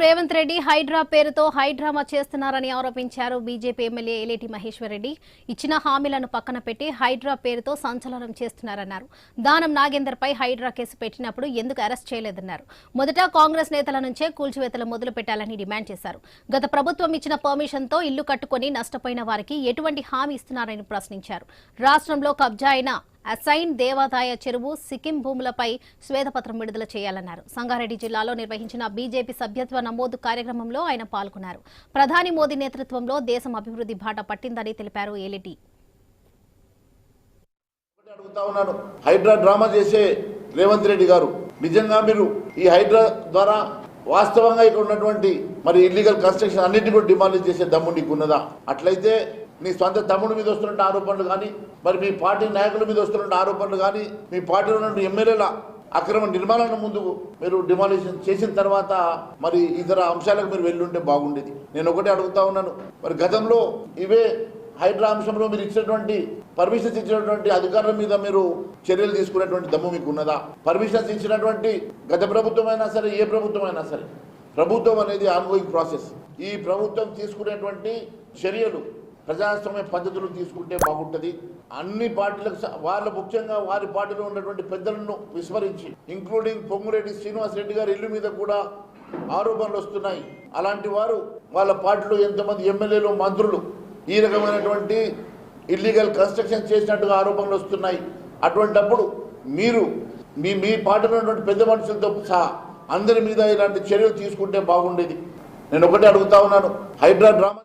రేవంత్ రెడ్డి హైడ్రా పేరుతో హైడ్రామా చేస్తున్నారని ఆరోపించారు. బీజేపీ ఎమ్మెల్యే ఏలేటి మహేశ్వర్ రెడ్డి ఇచ్చిన హామీలను పక్కన పెట్టి హైడ్రా పేరుతో సంచలనం చేస్తున్నారన్నారు. దానం నాగేందర్ పై హైడ్రా కేసు పెట్టినప్పుడు ఎందుకు అరెస్ట్ చేయలేదన్నారు. మొదట కాంగ్రెస్ నేతల నుంచే కూల్చివేతలు మొదలు పెట్టాలని డిమాండ్ చేశారు. గత ప్రభుత్వం ఇచ్చిన పర్మిషన్ తో ఇల్లు కట్టుకుని నష్టపోయిన వారికి ఎటువంటి హామీ ఇస్తున్నారని ప్రశ్నించారు. రాష్ట్రంలో కబ్జా అయిన అసైన్ దేవాదాయ చెరువు సిక్కిం భూములపై శ్వేతపత్రం విడుదల చేయాలన్నారు. సంగారెడ్డి జిల్లాలో నిర్వహించిన బీజేపీ సభ్యత్వ నమోదు కార్యక్రమంలో ఆయన పాల్గొన్నారు. ప్రధాని మోదీ నేతృత్వంలో దేశం అభివృద్ధి బాట పట్టిందని తెలిపారు. ఏలేటి హైడ్రా డ్రామా చేసే రేవంత్ రెడ్డి గారు, నిజంగా మీరు ఈ హైడ్రా ద్వారా వాస్తవంగా ఇక్కడ ఉన్నటువంటి మరి ఇల్లీగల్ కన్స్ట్రక్షన్ అన్నింటినీ కూడా డిమాలిష్ చేసే దమ్ము నీకు ఉన్నదా? అట్లయితే మీ సొంత తమ్ముడి మీద వస్తున్న ఆరోపణలు కానీ, మరి మీ పార్టీ నాయకుల మీద వస్తున్న ఆరోపణలు కానీ, మీ పార్టీలో ఉన్న ఎమ్మెల్యేల అక్రమ నిర్మాణాల ముందు మీరు డిమాలిషన్ చేసిన తర్వాత మరి ఇతర అంశాలకు మీరు వెళ్ళుంటే బాగుండేది. నేను ఒకటే అడుగుతా ఉన్నాను, మరి గతంలో ఇవే హైడ్రా అంశంలో మీరు ఇచ్చినటువంటి పర్మిషన్స్ ఇచ్చినటువంటి అధికారుల మీద మీరు చర్యలు తీసుకునేటువంటి దమ్ము మీకు ఉన్నదా? పర్మిషన్స్ ఇచ్చినటువంటి గత ప్రభుత్వం అయినా సరే, ఏ ప్రభుత్వం అయినా సరే, ప్రభుత్వం అనేది ఆన్గోయింగ్ ప్రాసెస్. ఈ ప్రభుత్వం తీసుకునేటువంటి చర్యలు ప్రజాస్వామ్య పద్ధతులు తీసుకుంటే బాగుంటుంది. అన్ని పార్టీలకు వాళ్ళ ముఖ్యంగా వారి పార్టీలో ఉన్నటువంటి పెద్దలను విస్మరించి, ఇంక్లూడింగ్ పొంగురెడ్డి శ్రీనివాస్ రెడ్డి గారి ఇల్లు మీద కూడా ఆరోపణలు వస్తున్నాయి. అలాంటి వారు వాళ్ళ పార్టీలో ఎంతమంది ఎమ్మెల్యేలు, మంత్రులు ఈ రకమైనటువంటి ఇల్లీగల్ కన్స్ట్రక్షన్ చేసినట్టుగా ఆరోపణలు వస్తున్నాయి. అటువంటప్పుడు మీరు మీ పార్టీలో ఉన్నటువంటి పెద్ద మనుషులతో సహా అందరి మీద ఇలాంటి చర్యలు తీసుకుంటే బాగుండేది. నేను ఒకటే అడుగుతా ఉన్నాను, హైడ్రా డ్రామా